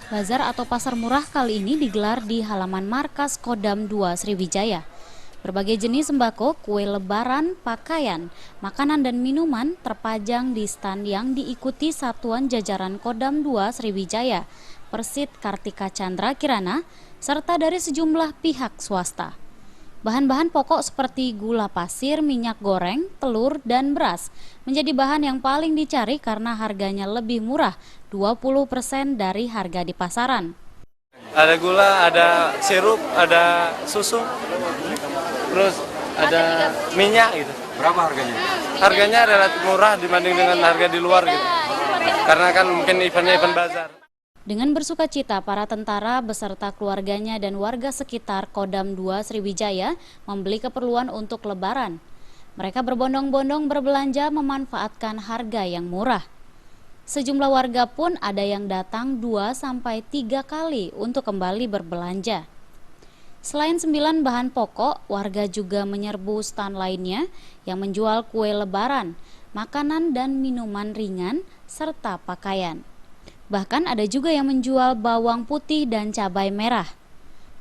Bazar atau pasar murah kali ini digelar di halaman markas Kodam 2 Sriwijaya. Berbagai jenis sembako, kue lebaran, pakaian, makanan dan minuman terpajang di stan yang diikuti satuan jajaran Kodam 2 Sriwijaya, Persit Kartika Chandra Kirana, serta dari sejumlah pihak swasta. Bahan-bahan pokok seperti gula pasir, minyak goreng, telur, dan beras menjadi bahan yang paling dicari karena harganya lebih murah, 20% dari harga di pasaran. Ada gula, ada sirup, ada susu, terus ada minyak gitu. Berapa harganya? Harganya relatif murah dibanding dengan harga di luar gitu. Karena kan mungkin event bazar. Dengan bersuka cita, para tentara beserta keluarganya dan warga sekitar Kodam 2 Sriwijaya membeli keperluan untuk lebaran. Mereka berbondong-bondong berbelanja memanfaatkan harga yang murah. Sejumlah warga pun ada yang datang 2-3 kali untuk kembali berbelanja. Selain 9 bahan pokok, warga juga menyerbu stan lainnya yang menjual kue lebaran, makanan dan minuman ringan, serta pakaian. Bahkan ada juga yang menjual bawang putih dan cabai merah.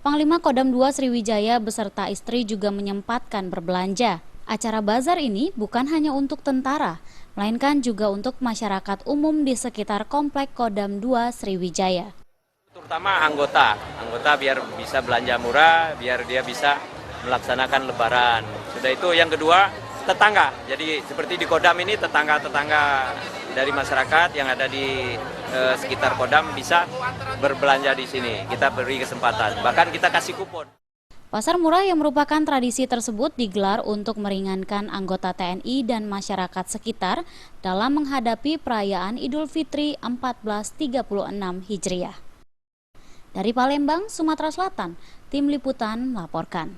Panglima Kodam 2 Sriwijaya beserta istri juga menyempatkan berbelanja. Acara bazar ini bukan hanya untuk tentara, melainkan juga untuk masyarakat umum di sekitar Komplek Kodam 2 Sriwijaya. Terutama anggota biar bisa belanja murah, biar dia bisa melaksanakan lebaran. Sudah itu yang kedua, tetangga. Jadi seperti di Kodam ini tetangga-tetangga dari masyarakat yang ada di sekitar Kodam bisa berbelanja di sini. Kita beri kesempatan, bahkan kita kasih kupon. Pasar murah yang merupakan tradisi tersebut digelar untuk meringankan anggota TNI dan masyarakat sekitar dalam menghadapi perayaan Idul Fitri 1436 Hijriah. Dari Palembang, Sumatera Selatan, Tim Liputan melaporkan.